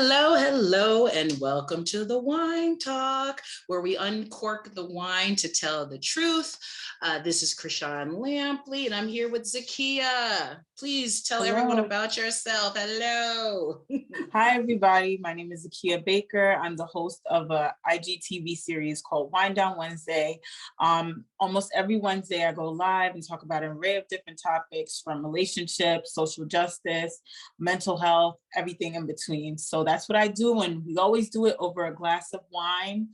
Hello, hello, and welcome to the Wine Talk, where we uncork the wine to tell the truth. This is Chrishon Lampley, and I'm here with Zakia. Please tell everyone about yourself. Hello. Hi, everybody. My name is Zakia Bakker. I'm the host of a IGTV series called Wine Down Wednesday. Almost every Wednesday, I go live and talk about an array of different topics from relationships, social justice, mental health, everything in between. So that's what I do, and we always do it over a glass of wine.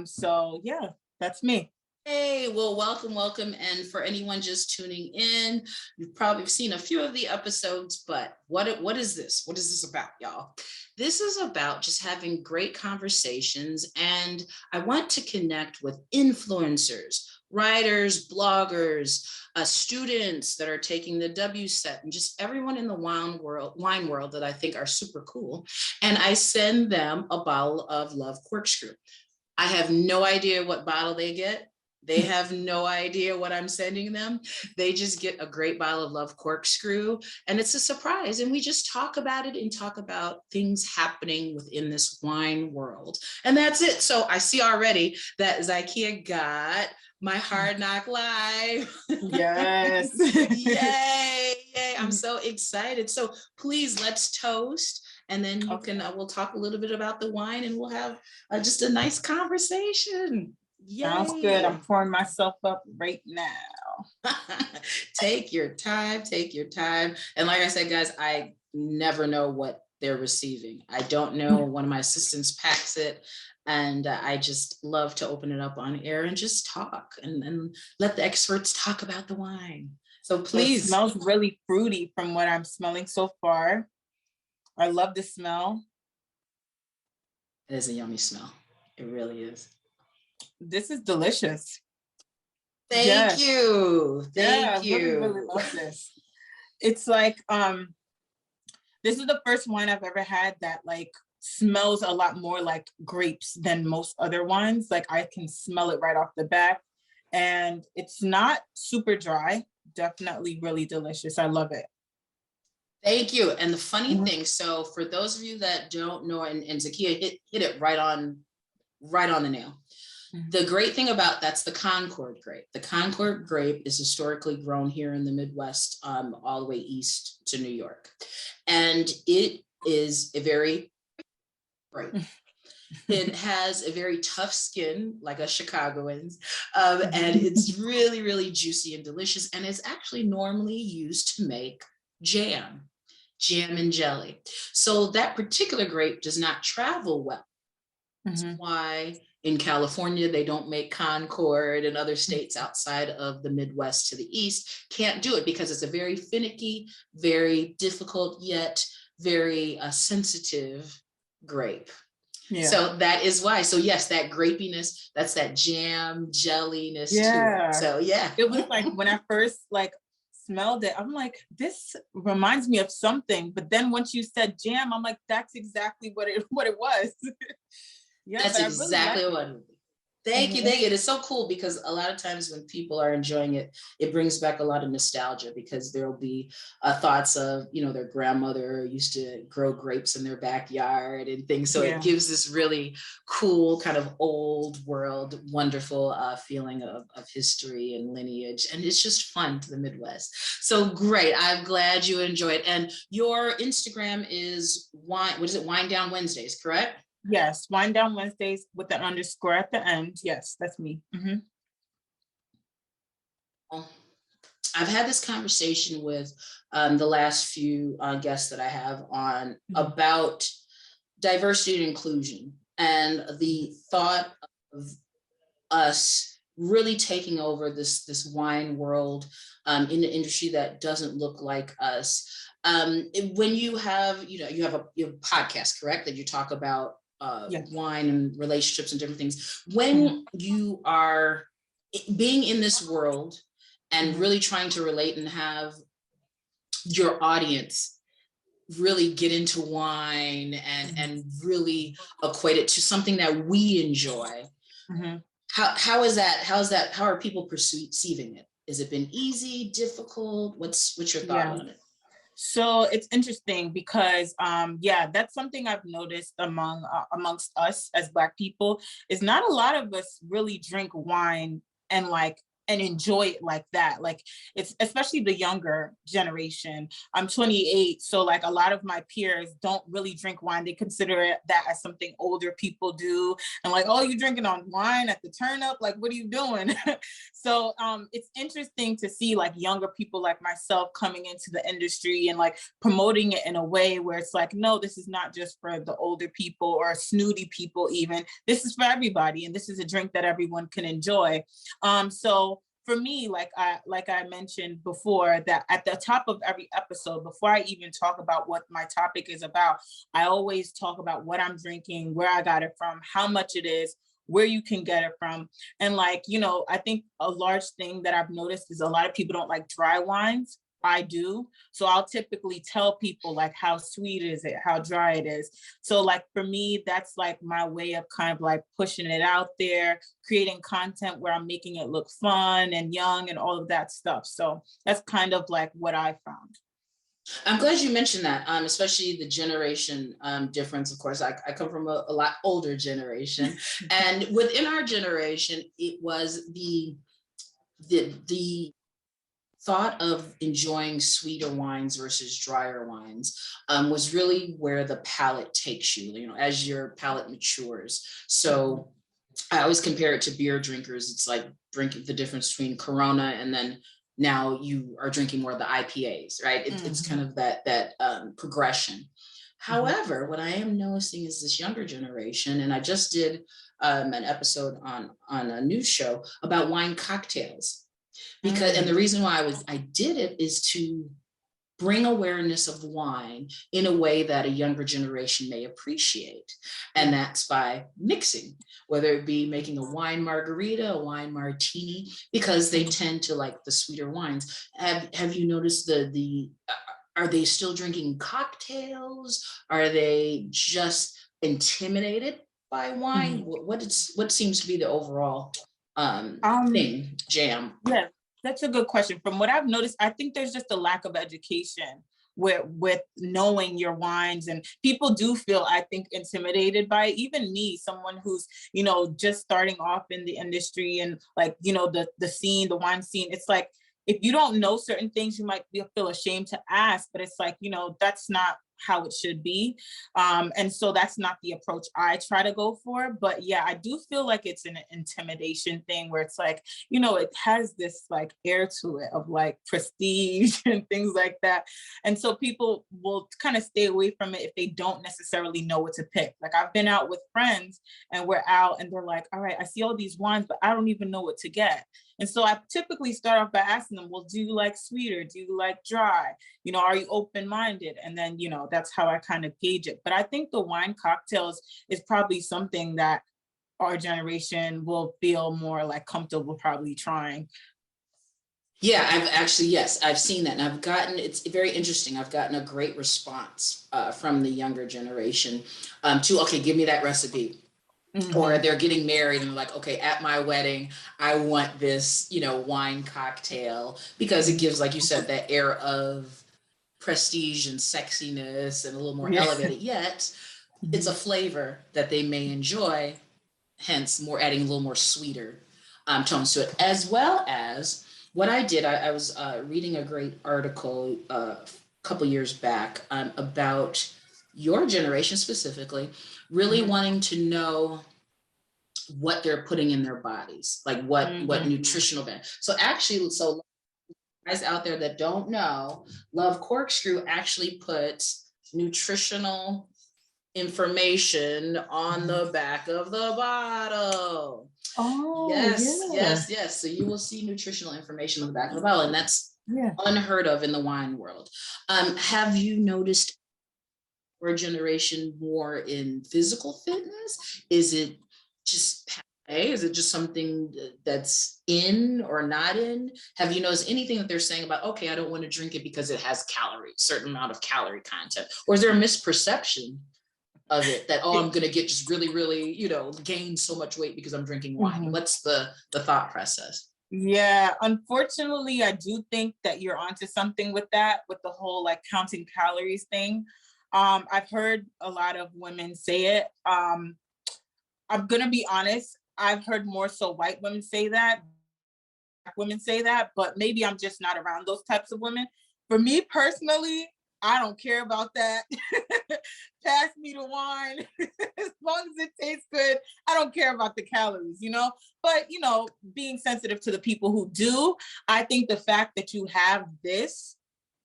So yeah, that's me. Hey, well, welcome. And for anyone just tuning in, you've probably seen a few of the episodes, but what is this? What is this about, y'all? This is about just having great conversations, and I want to connect with influencers, writers, bloggers, students that are taking the WSET, and just everyone in the wine world that I think are super cool. And I send them a bottle of Love Cork Screw. I have no idea what bottle they get. They have no idea what I'm sending them. They just get a great bottle of Love Cork Screw, and it's a surprise. And we just talk about it and talk about things happening within this wine world. And that's it. So I see already that Zakia got my Hard Knock Live. Yes. Yay. I'm so excited. So please, let's toast. And then you can, we'll talk a little bit about the wine, and we'll have just a nice conversation. Yay. Sounds good. I'm pouring myself up right now. Take your time. And like I said, guys, I never know what they're receiving. I don't know. One of my assistants packs it, and I just love to open it up on air and just talk and let the experts talk about the wine. So please. It smells really fruity from what I'm smelling so far. I love the smell. It is a yummy smell. It really is. This is delicious. Thank you. Thank you. I really love this. It's like, this is the first wine I've ever had that like smells a lot more like grapes than most other wines. Like I can smell it right off the bat, and it's not super dry. Definitely really delicious. I love it. Thank you. And the funny thing, so for those of you that don't know, and Zakia hit it right on the nail. The great thing about that's the Concord Grape. The Concord Grape is historically grown here in the Midwest, all the way east to New York. And it is a very great. It has a very tough skin, like a Chicagoan's, and it's really, really juicy and delicious. And it's actually normally used to make jam and jelly. So that particular grape does not travel well. That's why in California, they don't make Concord, and other states outside of the Midwest to the east can't do it because it's a very finicky, very difficult, yet very sensitive grape. Yeah. So that is why. So yes, that grapiness, that's that jam jelliness too. So yeah. It was like when I first like smelled it, I'm like, this reminds me of something. But then once you said jam, I'm like, that's exactly what it was. Yeah, that's exactly really what. Thank you. It's so cool because a lot of times when people are enjoying it, it brings back a lot of nostalgia because there will be thoughts of, their grandmother used to grow grapes in their backyard and things. So it gives this really cool kind of old world, wonderful feeling of history and lineage. And it's just fun to the Midwest. So great. I'm glad you enjoy it. And your Instagram is Wine Down Wednesdays, correct? Yes, Wine Down Wednesdays with an underscore at the end. Yes, that's me. I've had this conversation with the last few guests that I have on about diversity and inclusion, and the thought of us really taking over this wine world in an industry that doesn't look like us. When you have, you have a podcast, correct, that you talk about wine and relationships and different things. When you are being in this world and really trying to relate and have your audience really get into wine and really equate it to something that we enjoy, how is that? How are people perceiving it? Has it been easy, difficult? What's your thought on it? So it's interesting because, yeah, that's something I've noticed amongst us as Black people, is not a lot of us really drink wine and like and enjoy it like that. Like, it's especially the younger generation. I'm 28, so like a lot of my peers don't really drink wine. They consider that as something older people do, and like, oh, you drinking on wine at the turn up? Like, what are you doing? So it's interesting to see like younger people like myself coming into the industry and like promoting it in a way where it's like, no, this is not just for the older people or snooty people even. This is for everybody, and this is a drink that everyone can enjoy. So for me, like I mentioned before, that at the top of every episode, before I even talk about what my topic is about, I always talk about what I'm drinking, where I got it from, how much it is, where you can get it from. And like, you know, I think a large thing that I've noticed is a lot of people don't like dry wines. I do. So I'll typically tell people like, how sweet is it, how dry it is. So like for me, that's like my way of kind of like pushing it out there, creating content where I'm making it look fun and young and all of that stuff. So that's kind of like what I found. I'm glad you mentioned that, especially the generation difference. Of course, I come from a lot older generation, and within our generation, it was the thought of enjoying sweeter wines versus drier wines was really where the palate takes you, you know, as your palate matures. So I always compare it to beer drinkers. It's like drinking the difference between Corona and then now you are drinking more of the IPAs, right? It's kind of that progression. However, what I am noticing is this younger generation, and I just did an episode on a news show about wine cocktails. Because and the reason why I did it is to bring awareness of wine in a way that a younger generation may appreciate. And that's by mixing, whether it be making a wine margarita, a wine martini, because they tend to like the sweeter wines. Have you noticed are they still drinking cocktails? Are they just intimidated by wine? What seems to be the overall jam? Yeah, that's a good question. From what I've noticed, I think there's just a lack of education with knowing your wines, and people do feel, I think, intimidated by it. Even me, someone who's, you know, just starting off in the industry and like, you know, the scene, the wine scene, it's like, if you don't know certain things, you might feel ashamed to ask, but it's like, you know, that's not how it should be. And so that's not the approach I try to go for. But yeah, I do feel like it's an intimidation thing where it's like, you know, it has this like air to it of like prestige and things like that. And so people will kind of stay away from it if they don't necessarily know what to pick. Like I've been out with friends and we're out and they're like, all right, I see all these wines, but I don't even know what to get. And so I typically start off by asking them, well, do you like sweeter? Do you like dry? You know, are you open-minded? And then, you know, that's how I kind of gauge it. But I think the wine cocktails is probably something that our generation will feel more like comfortable probably trying. Yeah, yes, I've seen that. And it's very interesting. I've gotten a great response from the younger generation okay, give me that recipe. Or they're getting married and they're like, okay, at my wedding, I want this, you know, wine cocktail, because it gives, like you said, that air of prestige and sexiness and a little more elevated, yet it's a flavor that they may enjoy, hence more adding a little more sweeter tones to it. As well as what I did, I was reading a great article a couple years back about your generation specifically, really wanting to know what they're putting in their bodies, like what nutritional benefit. So guys out there that don't know, Love Cork Screw actually puts nutritional information on the back of the bottle. Oh, yes. So you will see nutritional information on the back of the bottle, and that's unheard of in the wine world. Have you noticed our generation more in physical fitness? Is it just is it just something that's in or not in? Have you noticed anything that they're saying about, okay, I don't want to drink it because it has certain amount of calorie content? Or is there a misperception of it that, oh, I'm going to get just really, really, you know, gain so much weight because I'm drinking wine? What's the thought process? Yeah, unfortunately, I do think that you're onto something with that, with the whole like counting calories thing. I've heard a lot of women say it. I'm gonna be honest, I've heard more so white women say that, black women say that, but maybe I'm just not around those types of women. For me personally, I don't care about that. Pass me the wine. As long as it tastes good, I don't care about the calories, you know? But, you know, being sensitive to the people who do, I think the fact that you have this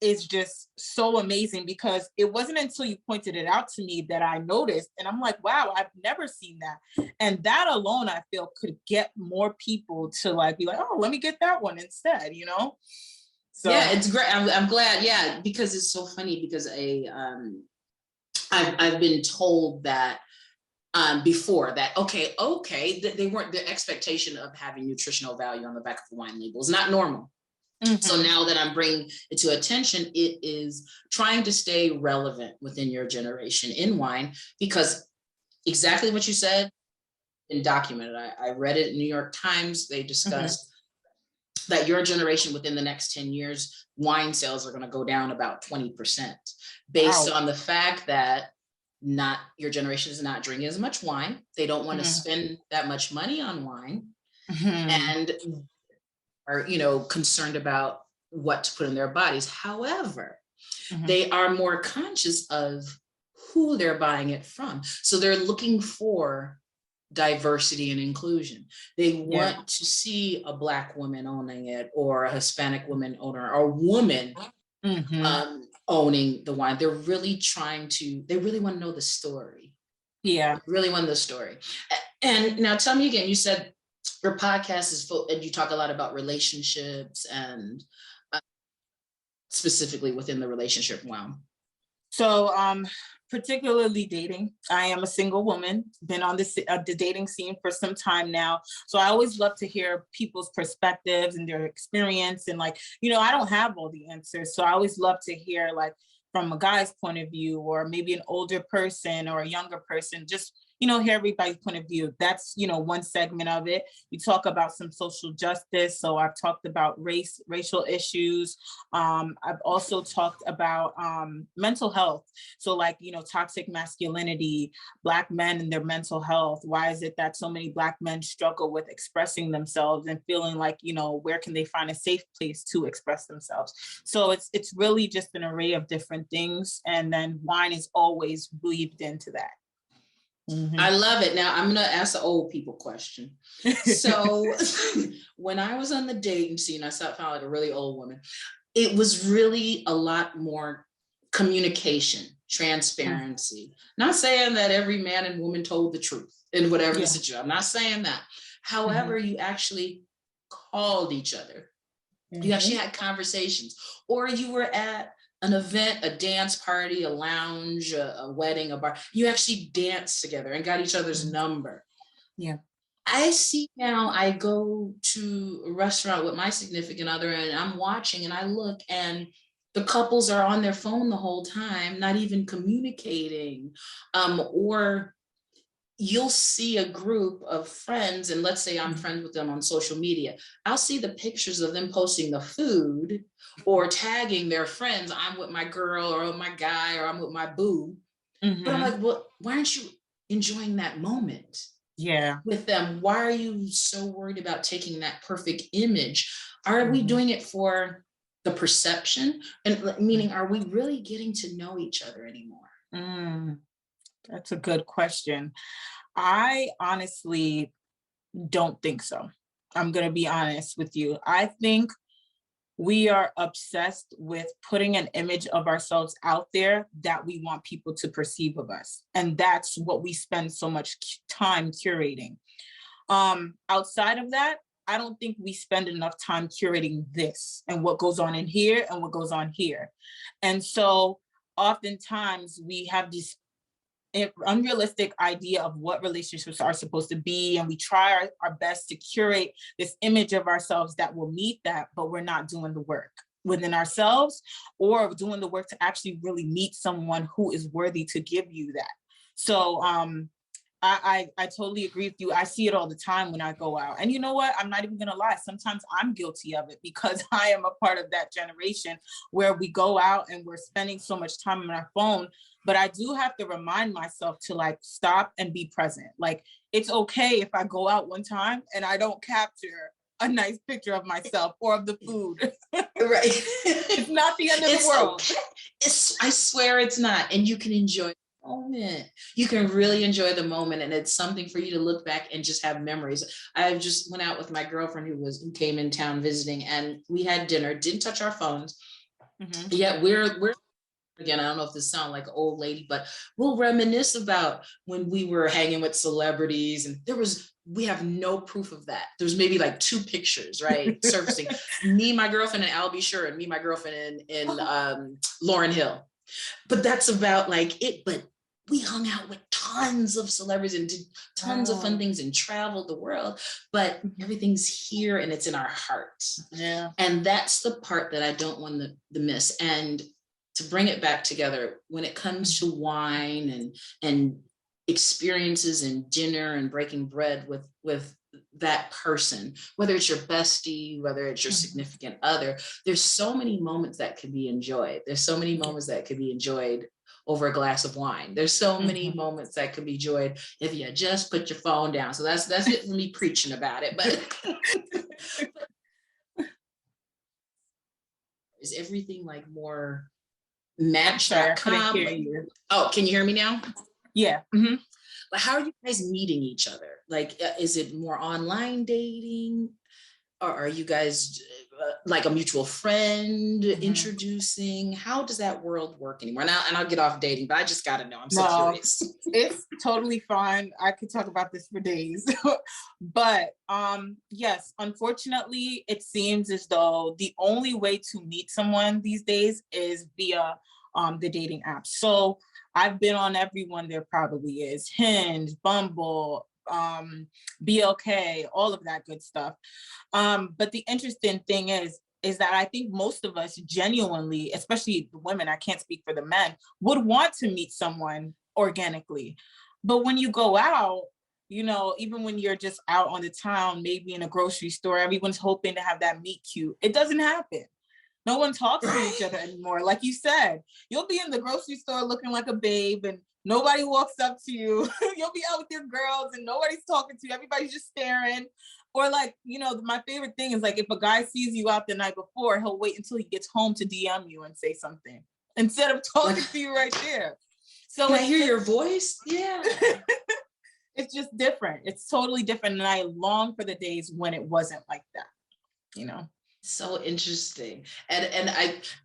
is just so amazing, because it wasn't until you pointed it out to me that I noticed. And I'm like, wow, I've never seen that. And that alone, I feel, could get more people to like be like, oh, let me get that one instead, you know? So Yeah, it's great. I'm glad. Yeah, because it's so funny because I've been told that before that, okay, they weren't, the expectation of having nutritional value on the back of the wine label is not normal. So now that I'm bringing it to attention, it is trying to stay relevant within your generation in wine, because exactly what you said and documented. I read it in New York Times. They discussed that your generation within the next 10 years, wine sales are going to go down about 20% based on the fact that not your generation is not drinking as much wine. They don't want to spend that much money on wine and are, you know, concerned about what to put in their bodies. However, they are more conscious of who they're buying it from. So they're looking for diversity and inclusion. They want to see a Black woman owning it, or a Hispanic woman owner, or a woman owning the wine. They're really trying to, they really want to know the story. Yeah. They really want the story. And now tell me again, you said your podcast is full, and you talk a lot about relationships and specifically within the relationship realm. So particularly dating. I am a single woman, been on the dating scene for some time now. So I always love to hear people's perspectives and their experience. And like, you know, I don't have all the answers. So I always love to hear like from a guy's point of view, or maybe an older person or a younger person, just, you know, hear everybody's point of view. That's, you know, one segment of it. We talk about some social justice. So I've talked about racial issues. I've also talked about mental health. So like, you know, toxic masculinity, Black men and their mental health. Why is it that so many Black men struggle with expressing themselves and feeling like, you know, where can they find a safe place to express themselves? So it's really just an array of different things. And then wine is always weaved into that. I love it. Now I'm going to ask the old people question. So when I was on the dating scene, I felt like a really old woman. It was really a lot more communication, transparency. Not saying that every man and woman told the truth in whatever the situation. I'm not saying that. However, you actually called each other. You actually had conversations, or you were at an event, a dance party, a lounge, a wedding, a bar. You actually danced together and got each other's number. Yeah. I see now, I go to a restaurant with my significant other and I'm watching and I look and the couples are on their phone the whole time, not even communicating. Or you'll see a group of friends, and let's say I'm friends with them on social media. I'll see the pictures of them posting the food or tagging their friends. I'm with my girl or my guy, or I'm with my boo. But I'm like, well, why aren't you enjoying that moment? With them? Why are you so worried about taking that perfect image? Are we doing it for the perception? And meaning, are we really getting to know each other anymore? That's a good question. I honestly don't think so. I'm going to be honest with you. I think we are obsessed with putting an image of ourselves out there that we want people to perceive of us. And that's what we spend so much time curating. Outside of that, I don't think we spend enough time curating this and what goes on in here and what goes on here. And so oftentimes we have these unrealistic idea of what relationships are supposed to be, and we try our best to curate this image of ourselves that will meet that, but we're not doing the work within ourselves or doing the work to actually really meet someone who is worthy to give you that. So I totally agree with you. I see it all the time when I go out. And you know what? I'm not even gonna lie. Sometimes I'm guilty of it because I am a part of that generation where we go out and we're spending so much time on our phone. But I do have to remind myself to like stop and be present. Like it's okay if I go out one time and I don't capture a nice picture of myself or of the food. Right. It's not the end of the world. Okay. I swear it's not. And you can enjoy the moment. You can really enjoy the moment. And it's something for you to look back and just have memories. I just went out with my girlfriend who came in town visiting, and we had dinner, didn't touch our phones. Yet we're again, I don't know if this sounds like an old lady, but we'll reminisce about when we were hanging with celebrities, and we have no proof of that. There's maybe like 2 pictures, right? Surfacing. Me, my girlfriend, and Albie Sure, and me, my girlfriend, in Lauryn Hill. But that's about like it. But we hung out with tons of celebrities and did tons of fun things and traveled the world, but everything's here and it's in our hearts. Yeah. And that's the part that I don't want to miss. And to bring it back together, when it comes to wine and experiences and dinner and breaking bread with that person, whether it's your bestie, whether it's your significant other, there's so many moments that can be enjoyed. There's so many moments that could be enjoyed over a glass of wine. There's so many moments that could be enjoyed if you just put your phone down. So that's it for me preaching about it. But is everything like more Match.com? Oh, can you hear me now? Yeah. But how are you guys meeting each other? Like, is it more online dating? Or are you guys like a mutual friend introducing? How does that world work anymore? And I'll get off dating, but I just got to know. I'm so curious. It's totally fine. I could talk about this for days. But yes, unfortunately, it seems as though the only way to meet someone these days is via the dating apps. So I've been on everyone there probably is. Hinge, Bumble, BLK, all of that good stuff. But the interesting thing is that I think most of us genuinely, especially the women, I can't speak for the men, would want to meet someone organically. But when you go out, you know, even when you're just out on the town, maybe in a grocery store, everyone's hoping to have that meet cute. It doesn't happen. No one talks to each other anymore. Like you said, you'll be in the grocery store looking like a babe and nobody walks up to you. You'll be out with your girls and nobody's talking to you. Everybody's just staring. Or like, you know, my favorite thing is like if a guy sees you out the night before, he'll wait until he gets home to DM you and say something instead of talking to you right there. So can I hear your voice? Yeah. It's just different. It's totally different. And I long for the days when it wasn't like that, you know? So interesting. And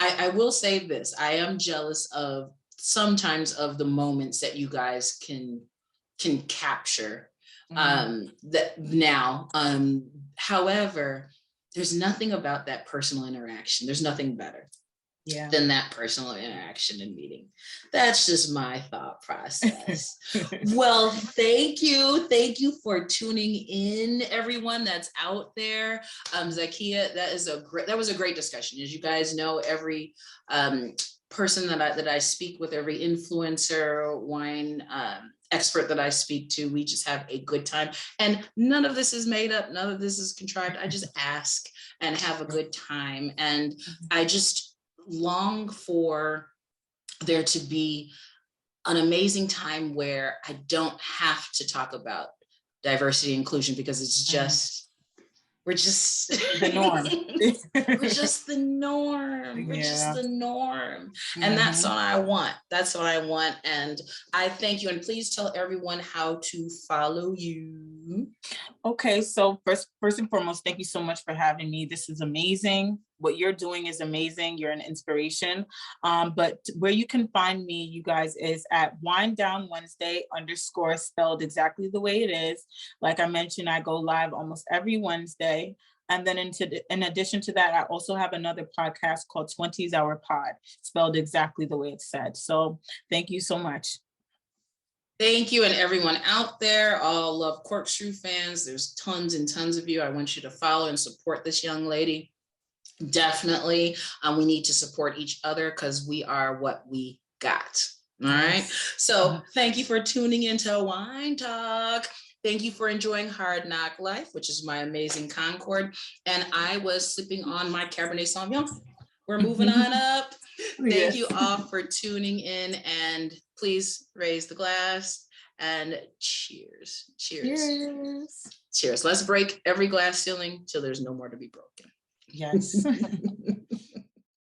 I will say this, I am jealous of sometimes of the moments that you guys can capture that now. However, there's nothing about that personal interaction. There's nothing better than that personal interaction and meeting. That's just my thought process. Well, thank you for tuning in, everyone that's out there. Zakia, that was a great discussion. As you guys know, every person that I speak with, every influencer, wine expert that I speak to, we just have a good time. And none of this is made up. None of this is contrived. I just ask and have a good time. And I just long for there to be an amazing time where I don't have to talk about diversity and inclusion because it's just we're just the norm. We're just the norm. We're just the norm. And that's what I want. That's what I want. And I thank you. And please tell everyone how to follow you. Okay. So first and foremost, thank you so much for having me. This is amazing. What you're doing is amazing. You're an inspiration. But where you can find me, you guys, is at winedownwednesday _ spelled exactly the way it is. Like I mentioned, I go live almost every Wednesday. And then in addition to that, I also have another podcast called 20s Hour Pod, spelled exactly the way it's said. So thank you so much. Thank you. And everyone out there, all Love Cork Screw fans, there's tons and tons of you. I want you to follow and support this young lady. Definitely. We need to support each other because we are what we got. All right. So thank you for tuning into Wine Talk. Thank you for enjoying Hard Knock Life, which is my amazing Concord. And I was sipping on my Cabernet Sauvignon. We're moving on up. Thank you all for tuning in, and please raise the glass and cheers. Cheers. Cheers. Let's break every glass ceiling till there's no more to be broken. Yes.